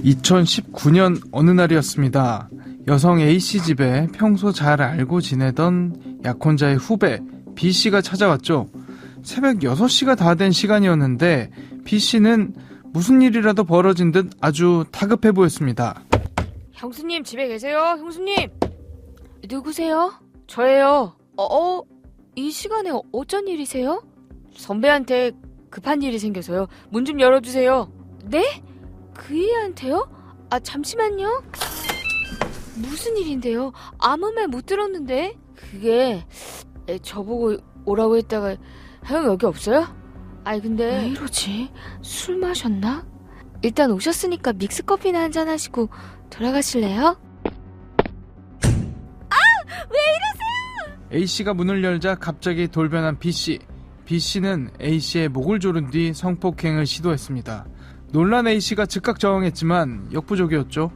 2019년 어느 날이었습니다. 여성 A씨 집에 평소 잘 알고 지내던 약혼자의 후배 B씨가 찾아왔죠. 새벽 6시가 다 된 시간이었는데 B씨는 무슨 일이라도 벌어진 듯 아주 다급해 보였습니다. 형수님 집에 계세요? 형수님! 누구세요? 저예요. 이 시간에 어쩐 일이세요? 선배한테 급한 일이 생겨서요. 문 좀 열어주세요. 네? 그 애한테요? 잠시만요. 무슨 일인데요? 아무 말 못 들었는데. 그게 저보고 오라고 했다가 형 여기 없어요? 근데 왜 이러지? 술 마셨나? 일단 오셨으니까 믹스커피나 한잔 하시고 돌아가실래요? 왜 이러세요? A씨가 문을 열자 갑자기 돌변한 B씨. B씨는 A씨의 목을 조른 뒤 성폭행을 시도했습니다. 놀란 A씨가 즉각 저항했지만 역부족이었죠.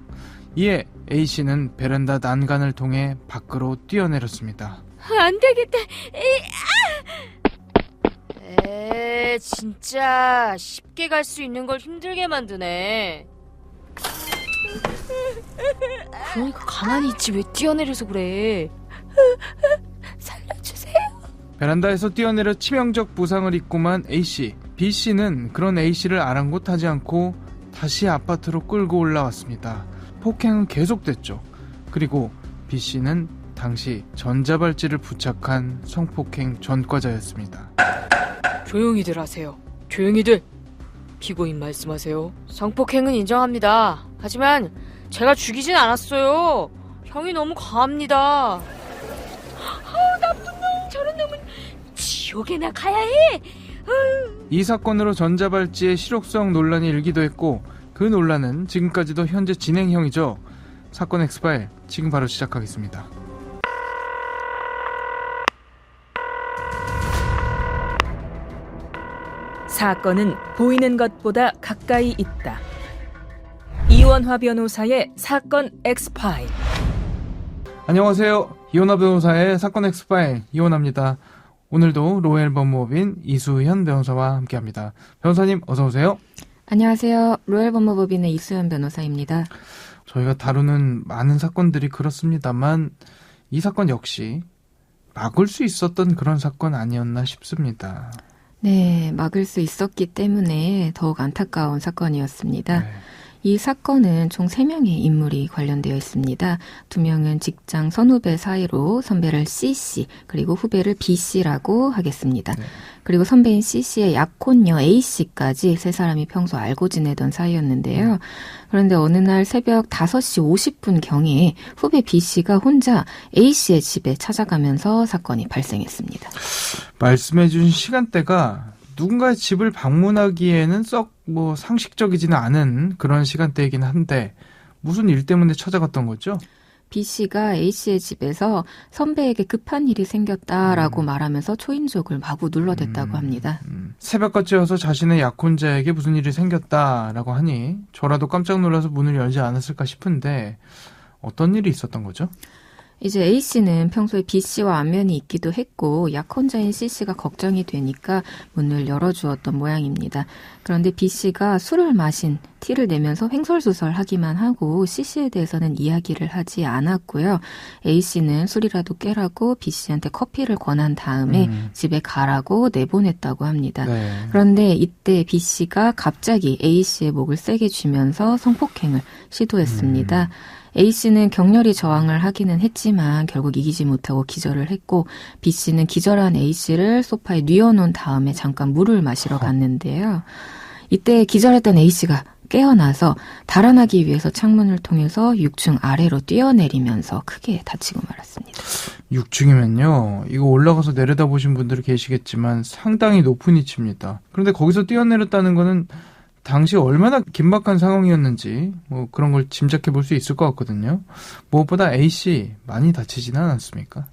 이에 A씨는 베란다 난간을 통해 밖으로 뛰어내렸습니다. 안 되겠다. 진짜 쉽게 갈 수 있는 걸 힘들게 만드네. 그러니까 가만히 있지 왜 뛰어내려서 그래. 살려주세요. 베란다에서 뛰어내려 치명적 부상을 입고만 A씨. B씨는 그런 A씨를 아랑곳하지 않고 다시 아파트로 끌고 올라왔습니다. 폭행은 계속됐죠. 그리고 B씨는 당시 전자발찌를 부착한 성폭행 전과자였습니다. 조용히들 하세요. 조용히들. 피고인 말씀하세요. 성폭행은 인정합니다. 하지만 제가 죽이진 않았어요. 형이 너무 과합니다. 나쁜 놈. 저런 놈은 지옥에나 가야 해. 이 사건으로 전자발찌의 실효성 논란이 일기도 했고 그 논란은 지금까지도 현재 진행형이죠. 사건 엑스파일 지금 바로 시작하겠습니다. 사건은 보이는 것보다 가까이 있다. 이원화 변호사의 사건 엑스파일. 안녕하세요. 이원화 변호사의 사건 엑스파일 이원화입니다. 오늘도 로엘 법무법인 이수현 변호사와 함께합니다. 변호사님 어서 오세요. 안녕하세요. 로엘 법무법인의 이수현 변호사입니다. 저희가 다루는 많은 사건들이 그렇습니다만 이 사건 역시 막을 수 있었던 그런 사건 아니었나 싶습니다. 네, 막을 수 있었기 때문에 더욱 안타까운 사건이었습니다. 네. 이 사건은 총 3명의 인물이 관련되어 있습니다. 2명은 직장 선후배 사이로 선배를 C씨 그리고 후배를 B씨라고 하겠습니다. 네. 그리고 선배인 C씨의 약혼녀 A씨까지 3사람이 평소 알고 지내던 사이였는데요. 그런데 어느 날 새벽 5시 50분경에 후배 B씨가 혼자 A씨의 집에 찾아가면서 사건이 발생했습니다. 말씀해 주신 시간대가 누군가의 집을 방문하기에는 썩 상식적이지는 않은 그런 시간대이긴 한데 무슨 일 때문에 찾아갔던 거죠? B씨가 A씨의 집에서 선배에게 급한 일이 생겼다라고 말하면서 초인종을 마구 눌러댔다고 합니다. 새벽같이 와서 자신의 약혼자에게 무슨 일이 생겼다라고 하니 저라도 깜짝 놀라서 문을 열지 않았을까 싶은데 어떤 일이 있었던 거죠? 이제 A씨는 평소에 B씨와 안면이 있기도 했고 약혼자인 C씨가 걱정이 되니까 문을 열어주었던 모양입니다. 그런데 B씨가 술을 마신 티를 내면서 횡설수설하기만 하고 C씨에 대해서는 이야기를 하지 않았고요. A씨는 술이라도 깨라고 B씨한테 커피를 권한 다음에 집에 가라고 내보냈다고 합니다. 네. 그런데 이때 B씨가 갑자기 A씨의 목을 세게 쥐면서 성폭행을 시도했습니다. A씨는 격렬히 저항을 하기는 했지만 결국 이기지 못하고 기절을 했고 B씨는 기절한 A씨를 소파에 뉘어놓은 다음에 잠깐 물을 마시러 갔는데요. 이때 기절했던 A씨가 깨어나서 달아나기 위해서 창문을 통해서 6층 아래로 뛰어내리면서 크게 다치고 말았습니다. 6층이면요. 이거 올라가서 내려다보신 분들이 계시겠지만 상당히 높은 위치입니다. 그런데 거기서 뛰어내렸다는 거는 당시 얼마나 긴박한 상황이었는지 그런 걸 짐작해 볼 수 있을 것 같거든요. 무엇보다 A씨 많이 다치지는 않았습니까?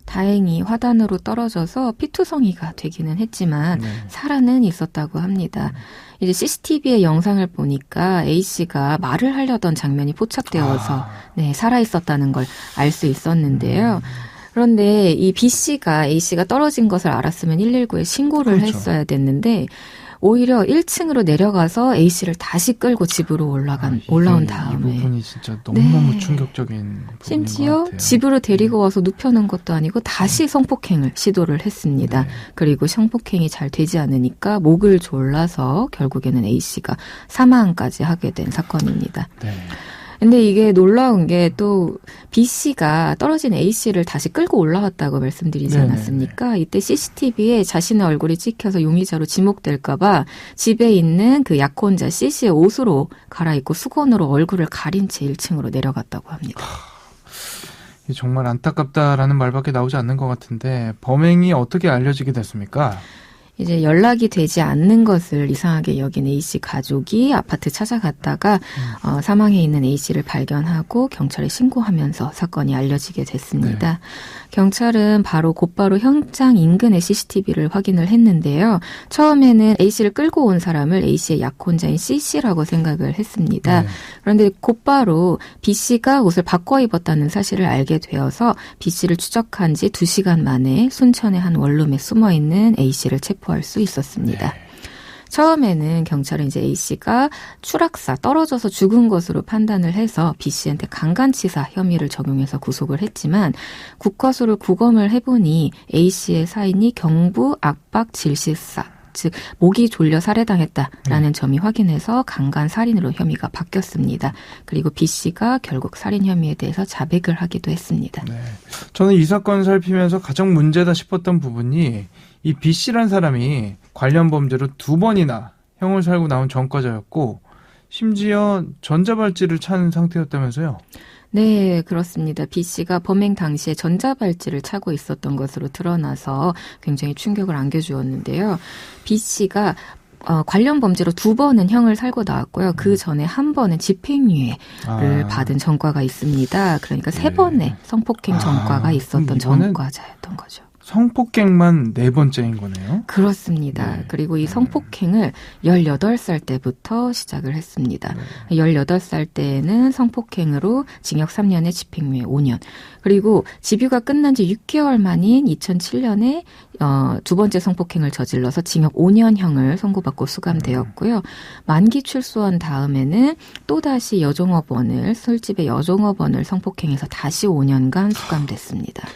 다행히 화단으로 떨어져서 피투성이가 되기는 했지만 살아는 있었다고 합니다. 이제 CCTV의 영상을 보니까 A씨가 말을 하려던 장면이 포착되어서 살아있었다는 걸 알 수 있었는데요. 그런데 이 B씨가 A씨가 떨어진 것을 알았으면 119에 신고를 그렇죠. 했어야 됐는데 오히려 1층으로 내려가서 A씨를 다시 끌고 집으로 올라온 다음에 이 부분이 진짜 너무너무 네. 충격적인 부분인 것 심지어 같아요. 집으로 데리고 와서 눕혀놓은 것도 아니고 다시 성폭행을 시도를 했습니다. 네. 그리고 성폭행이 잘 되지 않으니까 목을 졸라서 결국에는 A씨가 사망까지 하게 된 사건입니다. 네. 근데 이게 놀라운 게 또 B씨가 떨어진 A씨를 다시 끌고 올라왔다고 말씀드리지 네네네. 않았습니까? 이때 CCTV에 자신의 얼굴이 찍혀서 용의자로 지목될까봐 집에 있는 그 약혼자 C씨의 옷으로 갈아입고 수건으로 얼굴을 가린 채 1층으로 내려갔다고 합니다. 이게 정말 안타깝다라는 말밖에 나오지 않는 것 같은데 범행이 어떻게 알려지게 됐습니까? 이제 연락이 되지 않는 것을 이상하게 여긴 A씨 가족이 아파트 찾아갔다가 사망해 있는 A씨를 발견하고 경찰에 신고하면서 사건이 알려지게 됐습니다. 경찰은 곧바로 현장 인근의 CCTV를 확인을 했는데요. 처음에는 A씨를 끌고 온 사람을 A씨의 약혼자인 C씨라고 생각을 했습니다. 네. 그런데 곧바로 B씨가 옷을 바꿔 입었다는 사실을 알게 되어서 B씨를 추적한 지 2시간 만에 순천의 한 원룸에 숨어있는 A씨를 체포할 수 있었습니다. 네. 처음에는 경찰은 이제 A씨가 추락사, 떨어져서 죽은 것으로 판단을 해서 B씨한테 강간치사 혐의를 적용해서 구속을 했지만 국과수를 구검을 해보니 A씨의 사인이 경부, 압박, 질식사, 즉 목이 졸려 살해당했다라는 점이 확인해서 강간 살인으로 혐의가 바뀌었습니다. 그리고 B씨가 결국 살인 혐의에 대해서 자백을 하기도 했습니다. 네. 저는 이 사건 살피면서 가장 문제다 싶었던 부분이 이 B씨란 사람이 관련 범죄로 2번이나 형을 살고 나온 전과자였고 심지어 전자발찌를 찬 상태였다면서요? 네, 그렇습니다. B씨가 범행 당시에 전자발찌를 차고 있었던 것으로 드러나서 굉장히 충격을 안겨주었는데요. B씨가 관련 범죄로 2번은 형을 살고 나왔고요. 그 전에 한 번은 집행유예를 받은 전과가 있습니다. 그러니까 3번의 성폭행 전과가 있었던 그럼 이거는 전과자였던 거죠. 성폭행만 4번째인 거네요? 그렇습니다. 네. 그리고 이 성폭행을 18살 때부터 시작을 했습니다. 18살 때에는 성폭행으로 징역 3년에 집행유예 5년. 그리고 집유가 끝난 지 6개월 만인 2007년에 2번째 성폭행을 저질러서 징역 5년형을 선고받고 수감되었고요. 만기 출소한 다음에는 또다시 술집의 여종업원을 성폭행해서 다시 5년간 수감됐습니다.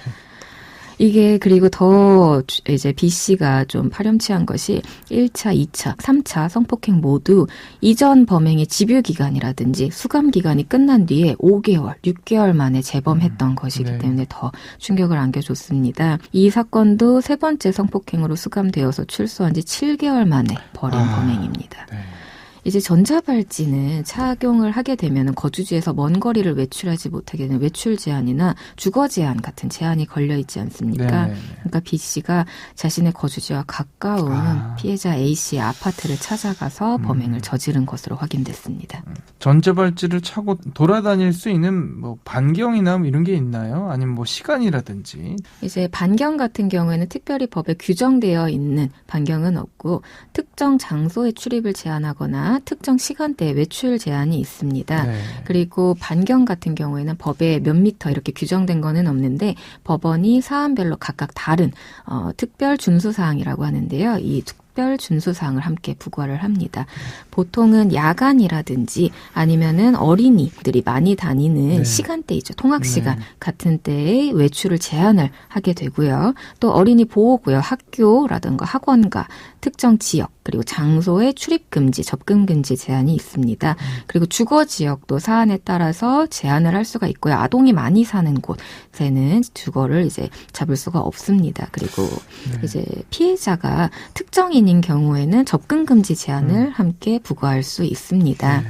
이게 그리고 더 이제 B씨가 좀 파렴치한 것이 1차, 2차, 3차 성폭행 모두 이전 범행의 집유 기간이라든지 수감 기간이 끝난 뒤에 5개월, 6개월 만에 재범했던 것이기 네. 때문에 더 충격을 안겨줬습니다. 이 사건도 3번째 성폭행으로 수감되어서 출소한 지 7개월 만에 벌인 범행입니다. 네. 이제 전자발찌는 착용을 하게 되면 거주지에서 먼 거리를 외출하지 못하게 되는 외출 제한이나 주거 제한 같은 제한이 걸려 있지 않습니까? 네. 그러니까 B씨가 자신의 거주지와 가까운 피해자 A씨의 아파트를 찾아가서 범행을 저지른 것으로 확인됐습니다. 전자발찌를 차고 돌아다닐 수 있는 뭐 반경이나 뭐 이런 게 있나요? 아니면 뭐 시간이라든지? 이제 반경 같은 경우에는 특별히 법에 규정되어 있는 반경은 없고 특정 장소에 출입을 제한하거나 특정 시간대에 외출 제한이 있습니다. 네. 그리고 반경 같은 경우에는 법에 몇 미터 이렇게 규정된 거는 없는데 법원이 사안별로 각각 다른 특별 준수사항이라고 하는데요. 이 특별 준수사항을 함께 부과를 합니다. 보통은 야간이라든지 아니면은 어린이들이 많이 다니는 네. 시간대이죠. 통학 시간 네. 같은 때에 외출을 제한을 하게 되고요. 또 어린이 보호구역, 학교라든가 학원가, 특정 지역 그리고 장소의 출입 금지, 접근 금지 제한이 있습니다. 그리고 주거 지역도 사안에 따라서 제한을 할 수가 있고요. 아동이 많이 사는 곳에는 주거를 이제 잡을 수가 없습니다. 그리고 네. 이제 피해자가 특정인인 경우에는 접근 금지 제한을 함께 부과할 수 있습니다.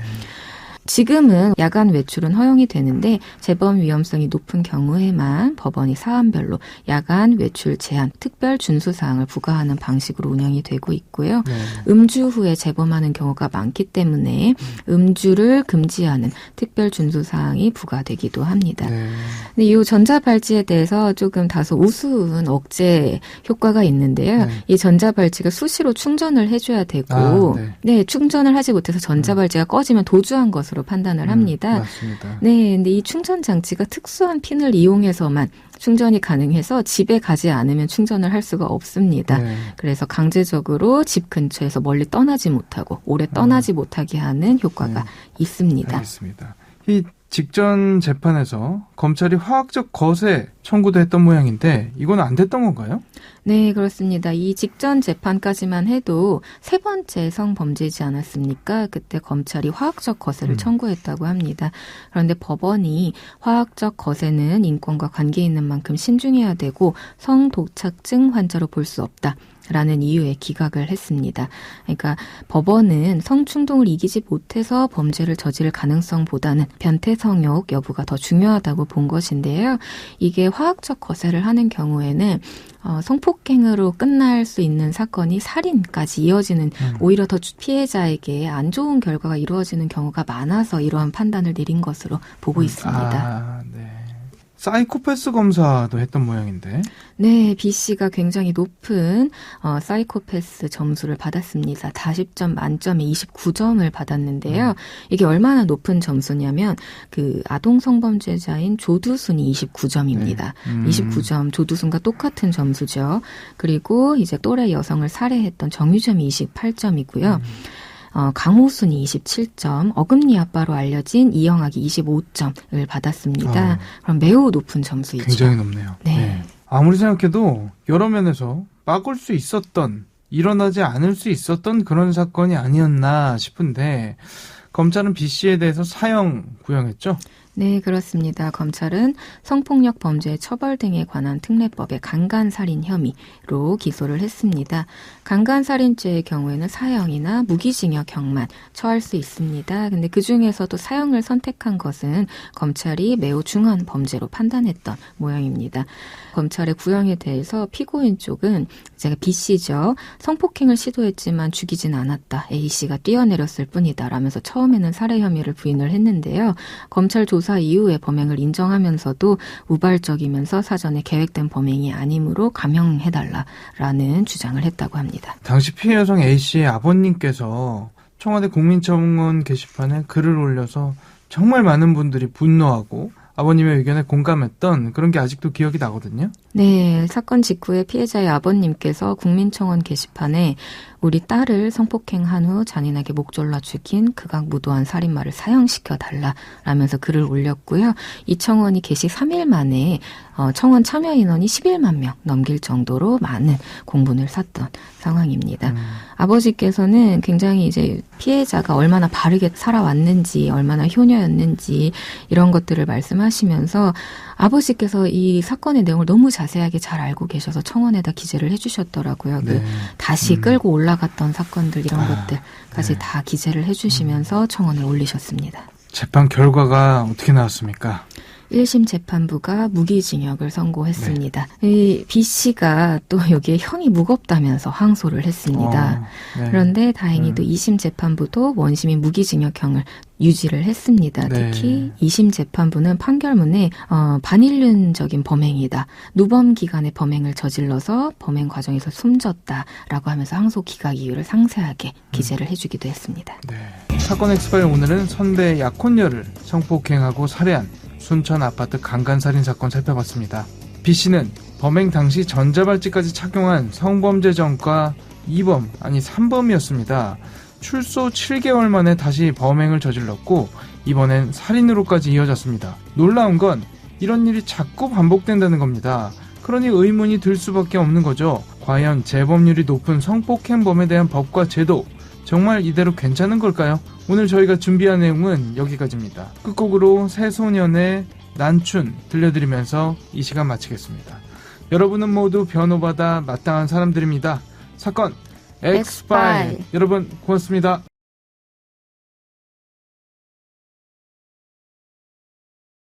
지금은 야간 외출은 허용이 되는데 재범 위험성이 높은 경우에만 법원이 사안별로 야간 외출 제한, 특별 준수사항을 부과하는 방식으로 운영이 되고 있고요. 네. 음주 후에 재범하는 경우가 많기 때문에 음주를 금지하는 특별 준수사항이 부과되기도 합니다. 네. 근데 이 전자발찌에 대해서 조금 다소 우스운 억제 효과가 있는데요. 네. 이 전자발찌가 수시로 충전을 해줘야 되고, 네. 충전을 하지 못해서 전자발찌가 꺼지면 도주한 것으로 판단을 합니다. 맞습니다. 네, 근데 이 충전 장치가 특수한 핀을 이용해서만 충전이 가능해서 집에 가지 않으면 충전을 할 수가 없습니다. 네. 그래서 강제적으로 집 근처에서 멀리 떠나지 못하고 오래 떠나지 못하게 하는 효과가 있습니다. 알겠습니다. 이 직전 재판에서 검찰이 화학적 거세 청구도 했던 모양인데 이건 안 됐던 건가요? 네, 그렇습니다. 이 직전 재판까지만 해도 세 번째 성범죄이지 않았습니까? 그때 검찰이 화학적 거세를 청구했다고 합니다. 그런데 법원이 화학적 거세는 인권과 관계 있는 만큼 신중해야 되고 성도착증 환자로 볼 수 없다. 라는 이유에 기각을 했습니다. 그러니까 법원은 성충동을 이기지 못해서 범죄를 저지를 가능성보다는 변태성욕 여부가 더 중요하다고 본 것인데요. 이게 화학적 거세를 하는 경우에는 성폭행으로 끝날 수 있는 사건이 살인까지 이어지는 오히려 더 피해자에게 안 좋은 결과가 이루어지는 경우가 많아서 이러한 판단을 내린 것으로 보고 있습니다. 네. 사이코패스 검사도 했던 모양인데. 네, B 씨가 굉장히 높은 사이코패스 점수를 받았습니다. 40점 만점에 29점을 받았는데요. 이게 얼마나 높은 점수냐면 그 아동 성범죄자인 조두순이 29점입니다. 29점 조두순과 똑같은 점수죠. 그리고 이제 또래 여성을 살해했던 정유점이 28점이고요. 강호순이 27점, 어금니 아빠로 알려진 이영학이 25점을 받았습니다. 그럼 매우 높은 점수이죠. 굉장히 높네요. 네. 아무리 생각해도 여러 면에서 막을 수 있었던, 일어나지 않을 수 있었던 그런 사건이 아니었나 싶은데 검찰은 B 씨에 대해서 사형 구형했죠? 네, 그렇습니다. 검찰은 성폭력 범죄 처벌 등에 관한 특례법의 강간살인 혐의로 기소를 했습니다. 강간살인죄의 경우에는 사형이나 무기징역형만 처할 수 있습니다. 근데 그중에서도 사형을 선택한 것은 검찰이 매우 중한 범죄로 판단했던 모양입니다. 검찰의 구형에 대해서 피고인 쪽은 제가 B 씨죠. 성폭행을 시도했지만 죽이진 않았다. A 씨가 뛰어내렸을 뿐이다. 라면서 처음에는 살해 혐의를 부인을 했는데요. 검찰 조사 이후에 범행을 인정하면서도 우발적이면서 사전에 계획된 범행이 아니므로 감형해달라라는 주장을 했다고 합니다. 당시 피해 여성 A 씨의 아버님께서 청와대 국민청원 게시판에 글을 올려서 정말 많은 분들이 분노하고 아버님의 의견에 공감했던 그런 게 아직도 기억이 나거든요. 네, 사건 직후에 피해자의 아버님께서 국민청원 게시판에 우리 딸을 성폭행한 후 잔인하게 목 졸라 죽인 극악무도한 살인마를 사형시켜달라라면서 글을 올렸고요. 이 청원이 게시 3일 만에 청원 참여 인원이 11만 명 넘길 정도로 많은 공분을 샀던 상황입니다. 아버지께서는 굉장히 이제 피해자가 얼마나 바르게 살아왔는지, 얼마나 효녀였는지 이런 것들을 말씀하시면서 아버지께서 이 사건의 내용을 너무 자세하게 잘 알고 계셔서 청원에다 기재를 해주셨더라고요. 네. 다시 끌고 올라갔던 사건들 이런 것들까지 네. 다 기재를 해주시면서 청원을 올리셨습니다. 재판 결과가 어떻게 나왔습니까? 1심 재판부가 무기징역을 선고했습니다. 이 B 씨가 또 여기에 형이 무겁다면서 항소를 했습니다. 네. 그런데 다행히도 2심 재판부도 원심인 무기징역형을 유지를 했습니다. 네. 특히 2심 재판부는 판결문에 반인륜적인 범행이다. 누범 기간에 범행을 저질러서 범행 과정에서 숨졌다라고 하면서 항소 기각 이유를 상세하게 기재를 해주기도 했습니다. 네. 사건 엑스파일 오늘은 선배 약혼녀를 성폭행하고 살해한 순천 아파트 강간살인 사건 살펴봤습니다. B 씨는 범행 당시 전자발찌까지 착용한 성범죄 전과 2범, 아니 3범이었습니다. 출소 7개월 만에 다시 범행을 저질렀고 이번엔 살인으로까지 이어졌습니다. 놀라운 건 이런 일이 자꾸 반복된다는 겁니다. 그러니 의문이 들 수밖에 없는 거죠. 과연 재범률이 높은 성폭행범에 대한 법과 제도 정말 이대로 괜찮은 걸까요? 오늘 저희가 준비한 내용은 여기까지입니다. 끝곡으로 새소년의 난춘 들려드리면서 이 시간 마치겠습니다. 여러분은 모두 변호받아 마땅한 사람들입니다. 사건 엑스파일. 여러분 고맙습니다.